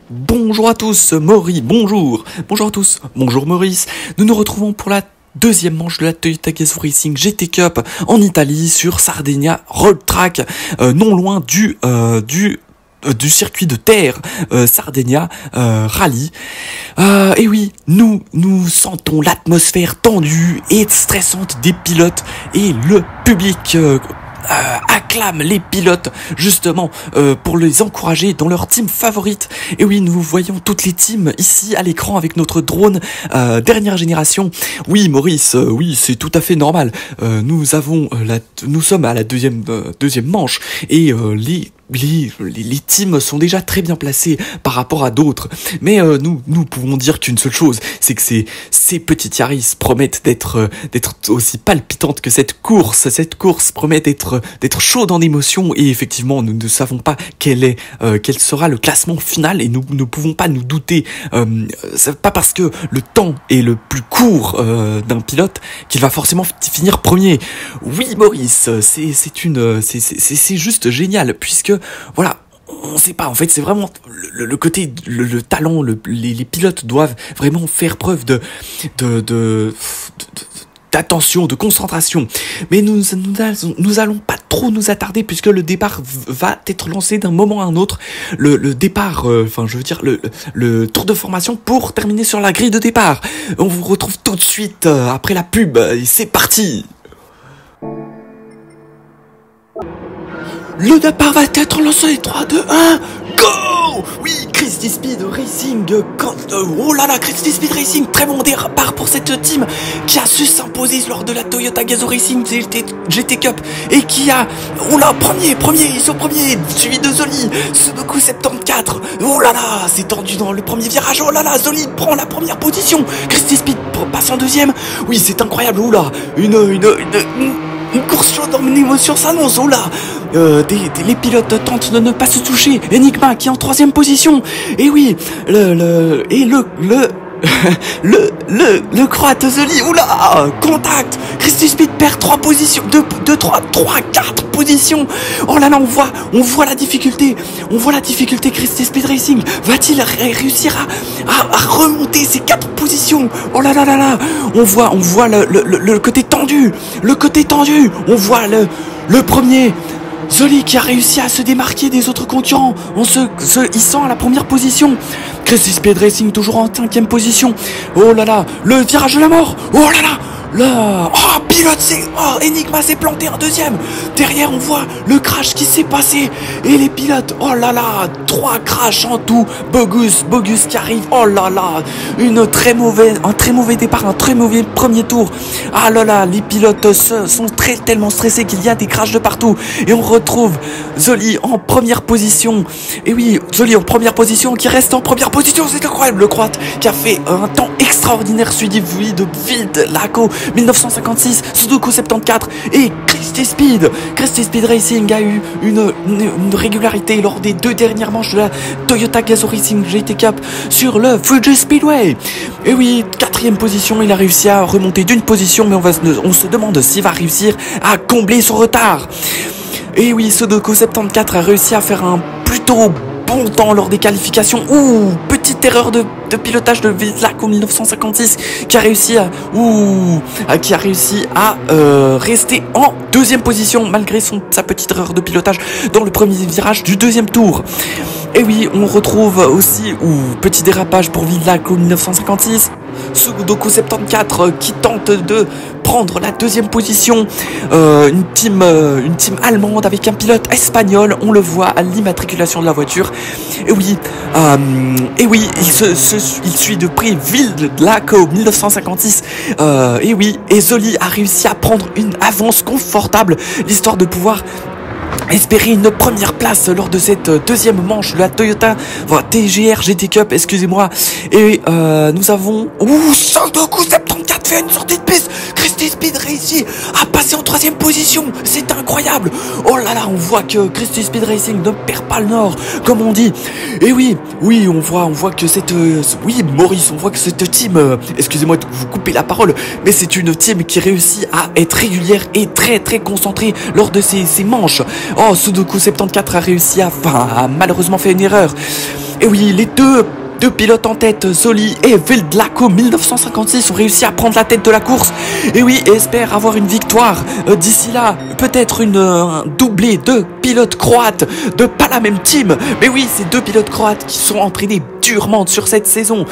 Bonjour à tous, Maurice, bonjour. Bonjour à tous, bonjour Maurice. Nous nous retrouvons pour la deuxième manche de la Toyota Gazoo Racing GT Cup en Italie sur Sardinia Road Track, non loin du circuit de terre Sardinia Rally. Et oui, nous sentons l'atmosphère tendue et stressante des pilotes et le public acclame les pilotes justement pour les encourager dans leur team favorite. Et oui, nous voyons toutes les teams ici à l'écran avec notre drone dernière génération. Oui Maurice, oui c'est tout à fait normal. Nous sommes à la deuxième manche et les teams sont déjà très bien placés par rapport à d'autres. Mais nous pouvons dire qu'une seule chose, c'est que ces petites Yaris promettent d'être aussi palpitantes que cette course. Cette course promet d'être chaude en émotion et effectivement nous ne savons pas quel sera le classement final et nous ne pouvons pas nous douter. C'est pas parce que le temps est le plus court d'un pilote qu'il va forcément finir premier. Oui Maurice, c'est juste génial puisque voilà, on sait pas, en fait c'est vraiment le côté, le talent, les pilotes doivent vraiment faire preuve d'attention, de concentration. Mais nous allons pas trop nous attarder puisque le départ va être lancé d'un moment à un autre. Le départ, le tour de formation pour terminer sur la grille de départ. On vous retrouve tout de suite après la pub et c'est parti. Le départ va être lancé, 3, 2, 1, go! Oui, Christy Speed Racing, oh là là, Christy Speed Racing, très bon départ pour cette team qui a su s'imposer lors de la Toyota Gazoo Racing GT Cup et qui a, oh là, premier, ils sont premiers, suivi de Zoli, Sudoku 74, oh là là, c'est tendu dans le premier virage, oh là là, Zoli prend la première position, Christy Speed passe en deuxième, oui, c'est incroyable, oh là, une course chaude en émotion s'annonce, oh là. Les pilotes tentent de ne pas se toucher. Enigma qui est en troisième position. Et oui, le croate Zoli, oula, contact. Christy Speed perd 3 positions, 4 positions. Oh là là, on voit la difficulté. Christy Speed Racing va-t-il réussir à remonter ces 4 positions? Oh là là là là, on voit le côté tendu. On voit le premier Zoli qui a réussi à se démarquer des autres concurrents en se hissant à la première position. Christy Speed Racing toujours en 5e position. Oh là là, le virage de la mort. Oh là là, Enigma s'est planté en deuxième. Derrière on voit le crash qui s'est passé et les pilotes, oh là là, 3 crashs en tout. Bogus qui arrive, oh là là, un très mauvais départ, un très mauvais premier tour. Ah là là, les pilotes sont tellement stressés qu'il y a des crashs de partout et on retrouve Zoli en première position. Et oui, Zoli en première position, qui reste en première position, c'est incroyable, le croate qui a fait un temps extraordinaire suivi de Vid Laco 1956, Sudoku 74 et Christy Speed Racing a eu une régularité lors des 2 dernières manches de la Toyota Gazoo Racing GT Cup sur le Fuji Speedway. Et oui, 4e position, il a réussi à remonter d'une position, mais on se demande s'il va réussir à combler son retard. Et oui, Sudoku 74 a réussi à faire un plutôt bon temps lors des qualifications. Petite erreur de pilotage de Vizlaco 1956 qui a réussi à rester en 2e position malgré sa petite erreur de pilotage dans le premier virage du 2e tour. Et oui, on retrouve aussi petit dérapage pour Vizlaco 1956. Sudoku 74 qui tente de prendre la 2e position, une team allemande avec un pilote espagnol, on le voit à l'immatriculation de la voiture. Et oui, il suit de près Vizlaco 1956. Et oui, et Zoli a réussi à prendre une avance confortable, l'histoire de pouvoir espérer une première place lors de cette 2e manche de la Toyota TGR GT Cup, excusez-moi. Et nous avons Sudoku 74 fait une sortie de piste. Christy Speed Racing a passé en 3e position, c'est incroyable. Oh là là, on voit que Christy Speed Racing ne perd pas le nord, comme on dit. Et oui, on voit que Maurice, on voit que cette team, excusez-moi de vous couper la parole, mais c'est une team qui réussit à être régulière et très très concentrée lors de ces manches. Oh, Sudoku 74 a réussi a malheureusement fait une erreur. Et oui, les deux pilotes en tête, Zoli et Veldlako 1956 ont réussi à prendre la tête de la course. Et oui, et espèrent avoir une victoire d'ici là. Peut-être un doublé de pilotes croates de pas la même team. Mais oui, c'est deux pilotes croates qui sont entraînés durement sur cette saison.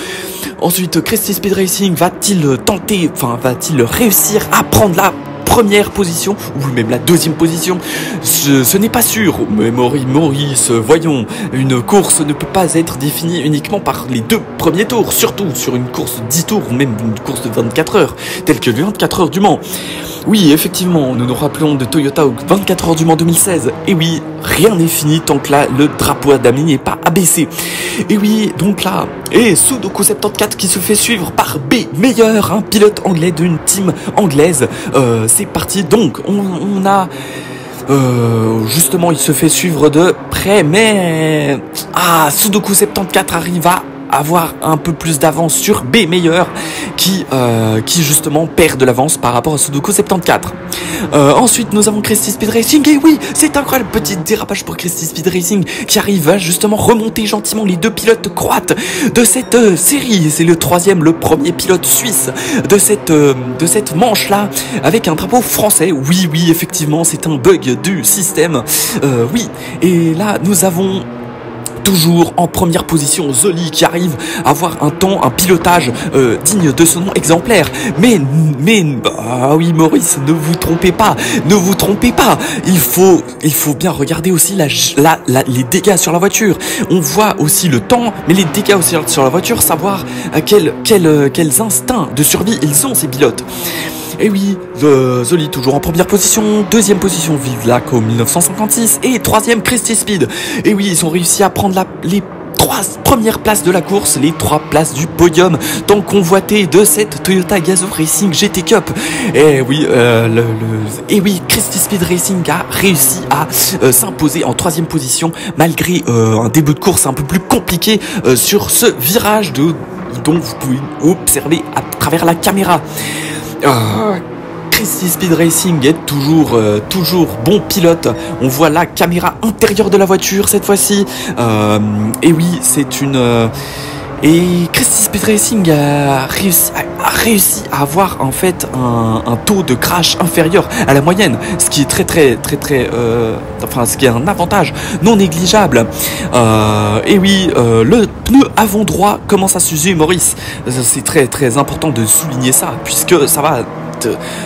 Ensuite, Christy Speed Racing va-t-il réussir à prendre la première position ou même la deuxième position? Ce n'est pas sûr. Mais Maurice, voyons, une course ne peut pas être définie uniquement par les deux premiers tours, surtout sur une course de 10 tours ou même une course de 24 heures, telle que le 24 heures du Mans. Oui, effectivement, nous nous rappelons de Toyota au 24 heures du Mans 2016. Et oui, rien n'est fini tant que là, le drapeau Adami n'est pas abaissé. Et oui, donc là, et Sudoku 74 qui se fait suivre par B Meilleur, un pilote anglais d'une team anglaise. C'est parti, donc on a... justement, il se fait suivre de près, mais... Sudoku 74 arrive à avoir un peu plus d'avance sur B Meilleur qui justement perd de l'avance par rapport à Sudoku 74. Ensuite nous avons Christy Speed Racing, et oui, c'est incroyable, petit dérapage pour Christy Speed Racing qui arrive à justement remonter gentiment les deux pilotes croates de cette série. C'est le premier pilote suisse de cette manche là avec un drapeau français. Oui, effectivement, c'est un bug du système. Oui, et là nous avons toujours en première position Zoli qui arrive à avoir un pilotage digne de son nom, exemplaire. Mais oui, Maurice, ne vous trompez pas. Il faut bien regarder aussi les dégâts sur la voiture. On voit aussi le temps, mais les dégâts aussi sur la voiture, savoir quels instincts de survie ils ont, ces pilotes. Et oui, Zoli toujours en première position, deuxième position Veldlako 1956 et troisième Christy Speed. Et oui, ils ont réussi à prendre les 3 premières places de la course, les 3 places du podium tant convoité de cette Toyota Gazoo Racing GT Cup. Et oui, Christy Speed Racing a réussi à s'imposer en troisième position malgré un début de course un peu plus compliqué sur ce virage dont vous pouvez observer à travers la caméra. Christy Speed Racing est toujours bon pilote. On voit la caméra intérieure de la voiture cette fois-ci. Et oui, et Christy Speed Racing a réussi à avoir en fait un taux de crash inférieur à la moyenne, ce qui est ce qui est un avantage non négligeable. Et oui, le pneu avant droit commence à s'user, Maurice. C'est très important de souligner ça, puisque ça va.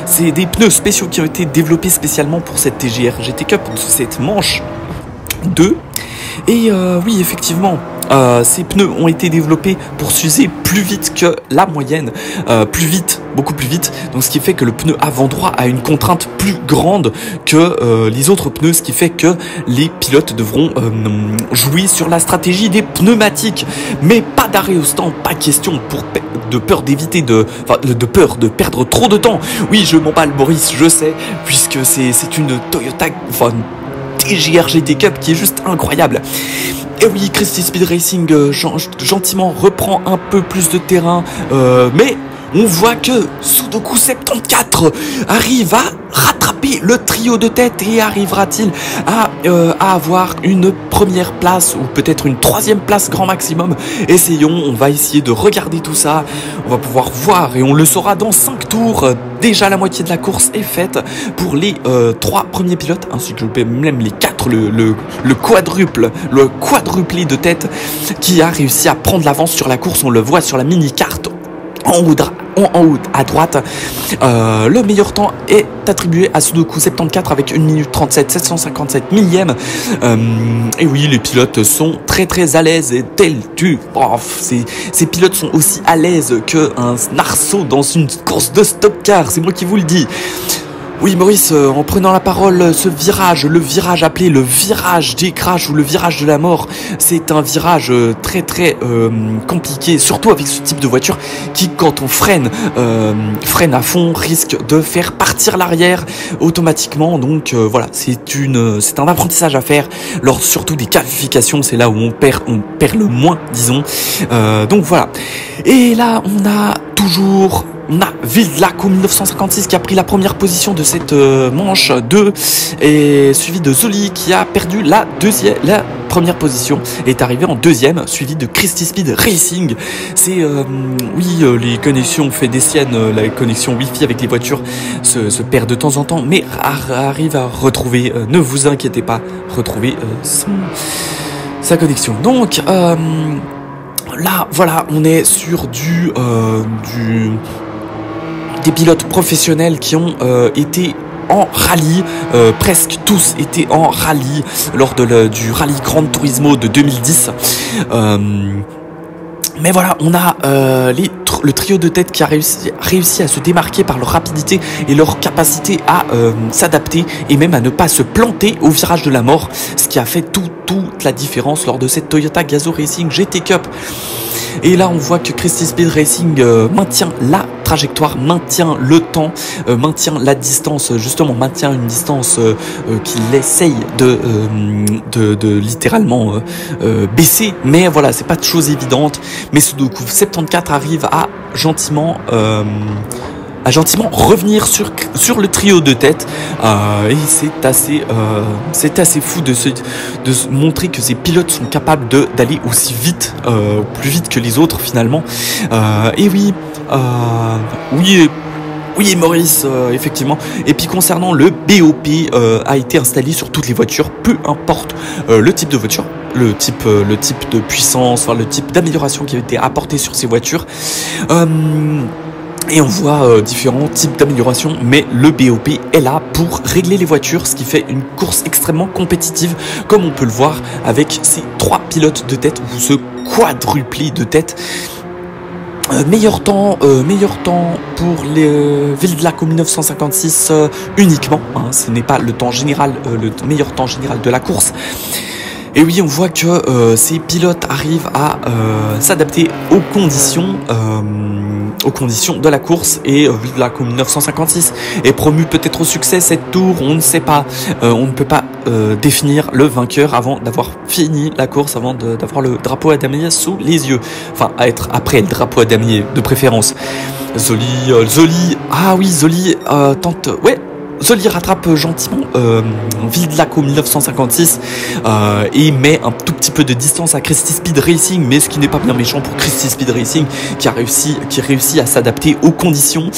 C'est des pneus spéciaux qui ont été développés spécialement pour cette TGR GT Cup, cette manche 2. Et oui, effectivement, ces pneus ont été développés pour s'user plus vite que la moyenne, beaucoup plus vite. Donc ce qui fait que le pneu avant droit a une contrainte plus grande que les autres pneus, ce qui fait que les pilotes devront jouer sur la stratégie des pneumatiques. Mais pas d'arrêt au stand, pas question de peur d'éviter de perdre trop de temps. Oui, je m'emballe, Maurice, je sais, puisque c'est une Toyota, TGR GT Cup qui est juste incroyable. Et oui, Christy Speed Racing gentiment reprend un peu plus de terrain, mais on voit que Sudoku 74 arrive à rattraper le trio de tête et arrivera-t-il à avoir une première place ou peut-être une troisième place grand maximum. Essayons, on va essayer de regarder tout ça, on va pouvoir voir et on le saura dans 5 tours. Déjà la moitié de la course est faite pour les 3 premiers pilotes, ainsi que même les 4, le quadruplé de tête qui a réussi à prendre l'avance sur la course. On le voit sur la mini-carte en haut à droite. Le meilleur temps est attribué à Sudoku 74 avec 1 minute 37 757 millième. Et oui, les pilotes sont très à l'aise et ces pilotes sont aussi à l'aise qu'un arceau dans une course de stock car, c'est moi qui vous le dis. Oui, Maurice, en prenant la parole, ce virage, le virage appelé le virage des crashs ou le virage de la mort, c'est un virage très compliqué, surtout avec ce type de voiture qui, quand on freine à fond, risque de faire partir l'arrière automatiquement. Donc voilà, c'est un apprentissage à faire lors surtout des qualifications, c'est là où on perd le moins, disons. Donc voilà. Et là, on a toujours on a Vildlaco 1956 qui a pris la première position de cette manche 2 et suivi de Zoli qui a perdu la première position et est arrivé en deuxième, suivi de Christy Speed Racing. C'est les connexions, on fait des siennes, la connexion Wi-Fi avec les voitures se perd de temps en temps, mais arrive à retrouver, ne vous inquiétez pas, retrouver sa connexion. Donc là, voilà, on est sur des pilotes professionnels qui ont été en rallye, presque tous étaient en rallye lors du Rallye Gran Turismo de 2010. Mais voilà, on a le trio de tête qui a réussi à se démarquer par leur rapidité et leur capacité à s'adapter et même à ne pas se planter au virage de la mort, ce qui a fait toute la différence lors de cette Toyota Gazoo Racing GT Cup. Et là, on voit que Christy Speed Racing maintient la trajectoire, maintient le temps, maintient la distance, justement maintient une distance qu'il essaye de littéralement baisser. Mais voilà, c'est pas de chose évidente. Mais Sudoku 74 arrive à gentiment revenir sur le trio de tête et c'est assez fou de montrer que ces pilotes sont capables d'aller aussi vite, plus vite que les autres finalement. Et oui, Maurice, effectivement. Et puis concernant le BOP, a été installé sur toutes les voitures, peu importe le type de voiture, le type de puissance, enfin le type d'amélioration qui a été apporté sur ces voitures. Et on voit différents types d'améliorations, mais le BOP est là pour régler les voitures, ce qui fait une course extrêmement compétitive, comme on peut le voir avec ces 3 pilotes de tête, ou ce quadruplé de tête. Meilleur temps pour les Vildlaco 1956 uniquement, hein, ce n'est pas le temps général, le meilleur temps général de la course. Et oui, on voit que ces pilotes arrivent à s'adapter aux conditions de la course. Et Vildlaco 1956 est promu peut-être au succès cette tour, on ne sait pas. On ne peut pas définir le vainqueur avant d'avoir fini la course, avant d'avoir le drapeau à damier sous les yeux. Enfin, à être après le drapeau à damier de préférence. Zoli tente... Ouais, Zoli rattrape gentiment Vildlaco 1956 et met un tout petit peu de distance à Christy Speed Racing, mais ce qui n'est pas bien méchant pour Christy Speed Racing qui réussit à s'adapter aux conditions.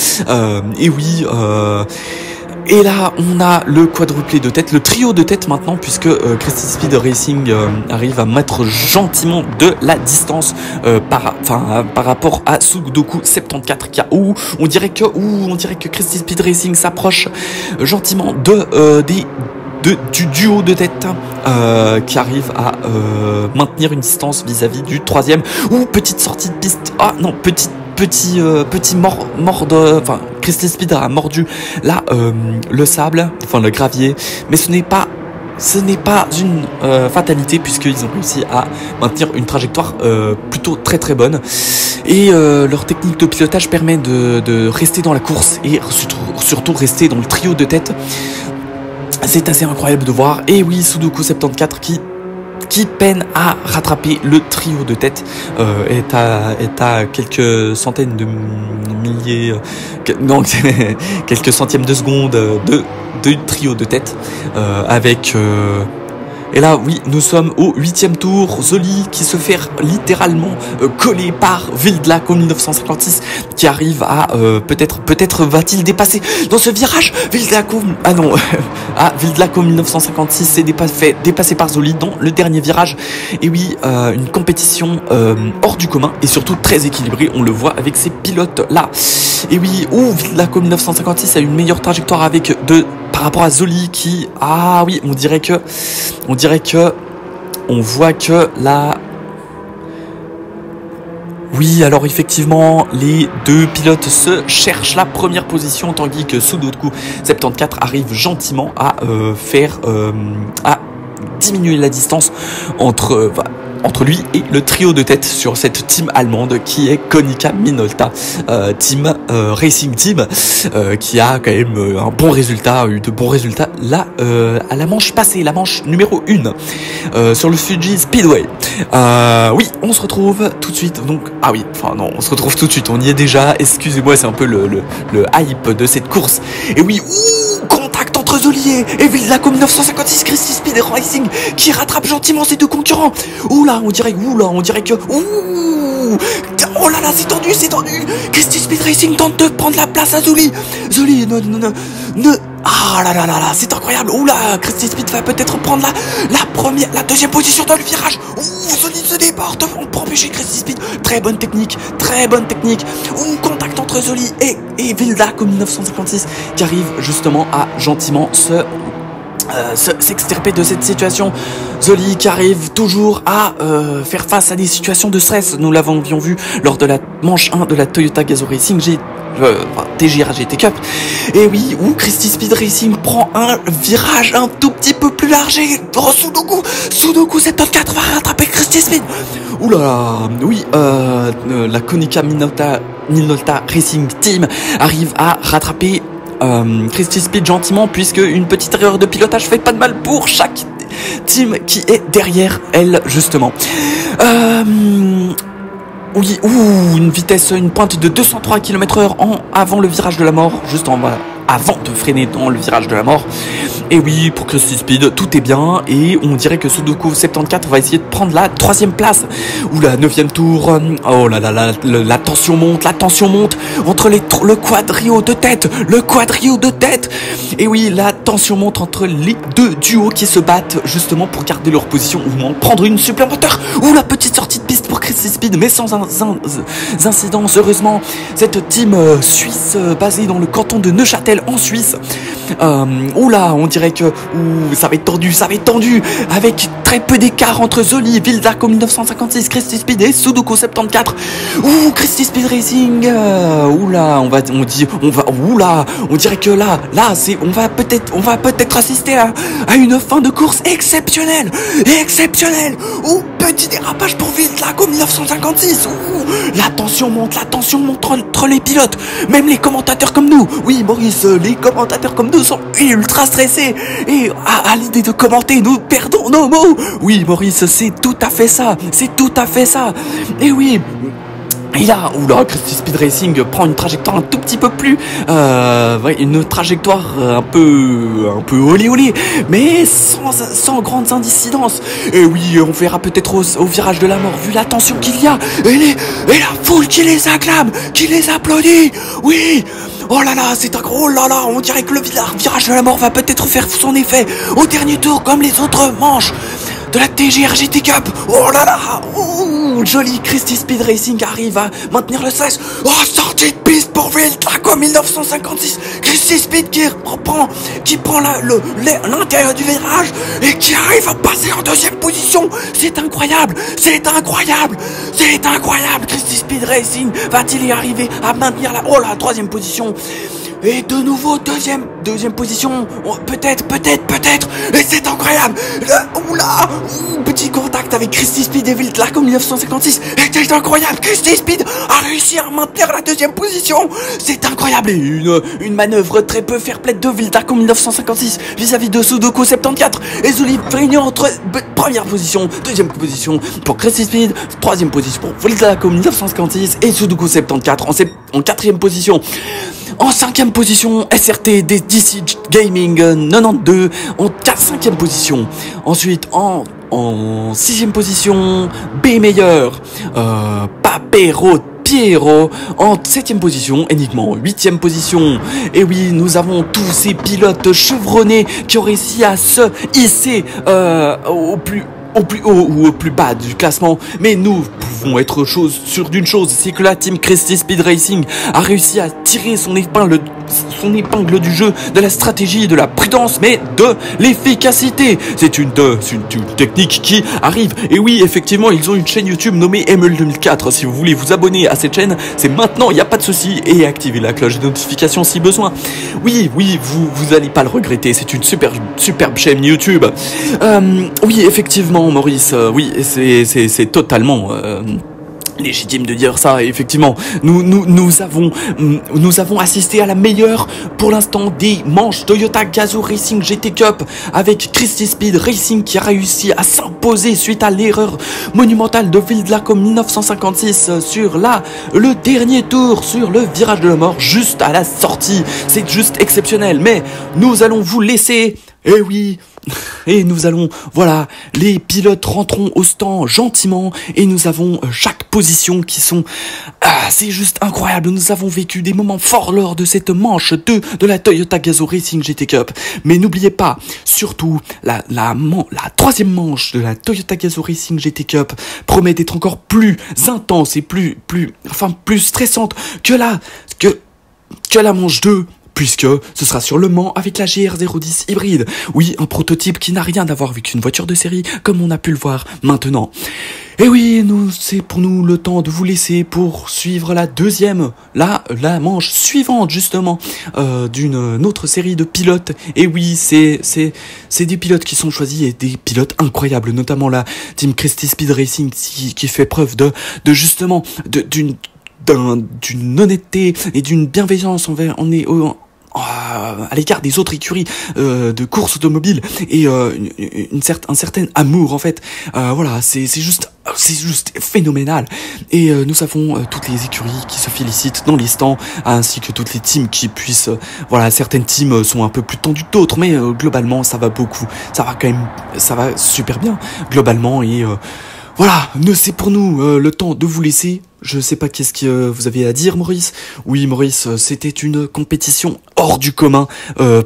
Et là, on a le quadruplé de tête, le trio de tête maintenant, puisque Christy Speed Racing arrive à mettre gentiment de la distance par rapport à Sudoku 74 on dirait que Christy Speed Racing s'approche gentiment du duo de tête qui arrive à maintenir une distance vis-à-vis du troisième. Petite sortie de piste. Ah non, petit Christy Speed a mordu là le sable, enfin le gravier, mais ce n'est pas une fatalité, puisqu'ils ont réussi à maintenir une trajectoire plutôt très très bonne, et leur technique de pilotage permet de rester dans la course et surtout rester dans le trio de tête. C'est assez incroyable de voir. Et oui, Sudoku 74 qui peine à rattraper le trio de tête, est à quelques centaines de milliers, quelques centièmes de seconde de trio de tête, avec... Et là, oui, nous sommes au 8e tour. Zoli qui se fait littéralement coller par Vildlaco 1956 qui arrive à peut-être va-t-il dépasser dans ce virage. Vildlaco 1956 s'est dépassé par Zoli dans le dernier virage. Et oui, une compétition hors du commun et surtout très équilibrée. On le voit avec ces pilotes là. Et oui, Vildlaco 1956 a une meilleure trajectoire par rapport à Zoli qui... Ah oui, on voit que là... Oui, alors effectivement, les deux pilotes se cherchent la première position, tandis que Sudoku 74 arrive gentiment à diminuer la distance entre... entre lui et le trio de tête sur cette team allemande qui est Konica Minolta team Racing Team qui a quand même un bon résultat, eu de bons résultats là à la manche passée, la manche numéro 1 sur le Fuji Speedway. Oui, on se retrouve tout de suite. Donc on se retrouve tout de suite. On y est déjà. Excusez-moi, c'est un peu le hype de cette course. Et oui, contact entre Zoli et Vildako 1956 Christy Speed et Racing qui rattrape gentiment ses deux concurrents. Oula, on dirait que oh là là, c'est tendu. Christy Speed Racing tente de prendre la place à Zoli. Zoli, ne. Ah là là là là, c'est incroyable. Oula, Christy Speed va peut-être prendre la deuxième position dans le virage. Zoli se déporte pour empêcher Christy Speed. Très bonne technique. Contact entre Zoli et Vildako 1956 qui arrive justement à gentiment s'extirper de cette situation. Zoli qui arrive toujours à faire face à des situations de stress. Nous l'avions vu lors de la manche 1 de la Toyota Gazoo Racing TGR GT Cup. Et oui, Christy Speed Racing prend un virage un tout petit peu plus large et Sudoku 74 va rattraper Christy Speed. Oula, oui, la Konica Minolta Racing Team arrive à rattraper Christy Speed gentiment, puisque une petite erreur de pilotage fait pas de mal pour chaque team qui est derrière elle justement. Oui, une pointe de 203 km/h avant le virage de la mort, avant de freiner dans le virage de la mort. Et oui, pour Christy Speed, tout est bien. Et on dirait que Sudoku 74 va essayer de prendre la 3e place. Ou la 9e tour. Oh là là là, la tension monte entre le quadrio de tête. Et oui, la tension monte entre les deux duos qui se battent justement pour garder leur position ou en prendre une supplémentaire. Ou la petite sortie de piste pour Christy Speed, mais sans incidence. Heureusement, cette team suisse basée dans le canton de Neuchâtel en Suisse. Oula, on dirait que ça va être tendu avec très peu d'écart entre Zoli, Vildako 1956, Christy Speed et Sudoku 74. Christy Speed Racing. On dirait que là, on va peut-être assister à une fin de course exceptionnelle. Petit dérapage pour Vildako 1956. La tension monte entre les pilotes, même les commentateurs comme nous. Oui, Maurice, les commentateurs comme nous sont ultra stressés et à l'idée de commenter, nous perdons nos mots. Oui, Maurice, c'est tout à fait ça. Et oui. Et là, Christy Speed Racing prend une trajectoire un tout petit peu plus, une trajectoire un peu olé, mais sans grandes incidences. Et oui, on verra peut-être au virage de la mort, vu la tension qu'il y a, et la foule qui les acclame, qui les applaudit. Oui. Oh là là, c'est un gros on dirait que le virage de la mort va peut-être faire son effet au dernier tour comme les autres manches de la TGR GT Cup. Oh là là, joli. Christy Speed Racing arrive à maintenir le stress. Sortie de piste pour Vildako 1956. Christy Speed qui prend l'intérieur du virage et qui arrive à passer en 2e position. C'est incroyable. Christy Speed Racing va-t-il y arriver à maintenir la 3e position? Et de nouveau deuxième position, peut-être, et c'est incroyable. Petit contact avec Christy Speed et Vildako 1956, et c'est incroyable. Christy Speed a réussi à maintenir la 2e position, c'est incroyable. Et une manœuvre très peu fair-play de Vildako 1956 vis-à-vis de Sudoku 74 et Zoli réunion entre 1e position, 2e position pour Christy Speed, 3e position pour Vildako 1956 et Sudoku 74 en 4e position. En 5e position, SRT des DC Gaming 92 en 5e position. Ensuite, en 6e position, B Meilleur, Papero Piero en 7e position, Enigma en 8e position. Et oui, nous avons tous ces pilotes chevronnés qui ont réussi à se hisser au plus haut ou au plus bas du classement, mais nous pouvons être sûrs d'une chose, c'est que la team Cresty Speed Racing a réussi à tirer son épingle du jeu, de la stratégie, de la prudence, mais de l'efficacité. C'est une technique qui arrive. Et oui, effectivement, ils ont une chaîne YouTube nommée ML 2004. Si vous voulez vous abonner à cette chaîne, c'est maintenant, il n'y a pas de souci, et activer la cloche de notification si besoin. Oui, vous allez pas le regretter, c'est une superbe chaîne YouTube. Oui, effectivement, Maurice, oui, c'est totalement légitime de dire ça. Effectivement, nous avons assisté à la meilleure pour l'instant des manches Toyota Gazoo Racing GT Cup avec Cresty Speed Racing qui a réussi à s'imposer suite à l'erreur monumentale de Vildlaco 1956 sur le dernier tour sur le virage de la mort juste à la sortie. C'est juste exceptionnel, mais nous allons vous laisser. Eh oui, et nous allons, voilà, les pilotes rentrons au stand gentiment et nous avons chaque position qui sont, c'est juste incroyable. Nous avons vécu des moments forts lors de cette manche 2 de la Toyota Gazoo Racing GT Cup. Mais n'oubliez pas, surtout, la troisième manche de la Toyota Gazoo Racing GT Cup promet d'être encore plus intense et plus stressante que la manche 2. Puisque ce sera sur Le Mans avec la GR010 hybride. Oui, un prototype qui n'a rien à voir avec une voiture de série, comme on a pu le voir maintenant. Et oui, c'est pour nous le temps de vous laisser pour suivre la manche suivante, justement, d'une autre série de pilotes. Et oui, c'est des pilotes qui sont choisis et des pilotes incroyables, notamment la team Cresty Speed Racing qui fait preuve d'une honnêteté et d'une bienveillance à l'égard des autres écuries de course automobile et un certain amour en fait. Voilà, c'est juste phénoménal. Et nous avons toutes les écuries qui se félicitent dans les stands, ainsi que toutes les teams qui puissent. Voilà, certaines teams sont un peu plus tendues que d'autres, mais globalement ça va super bien globalement. Et voilà, c'est pour nous le temps de vous laisser. Je sais pas qu'est-ce que vous avez à dire, Maurice. Oui, Maurice, c'était une compétition hors du commun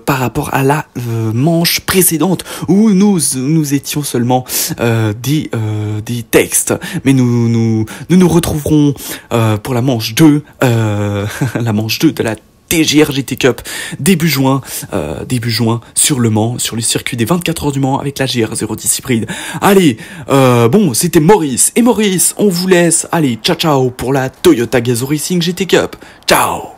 par rapport à la manche précédente où nous étions seulement des textes. Mais nous retrouverons pour la manche 2, la manche 2 de la TGR GT Cup début juin sur Le Mans, sur le circuit des 24 heures du Mans avec la GR010 hybride. Allez, bon, c'était Maurice, et Maurice, on vous laisse. Allez, ciao pour la Toyota Gazoo Racing GT Cup. Ciao.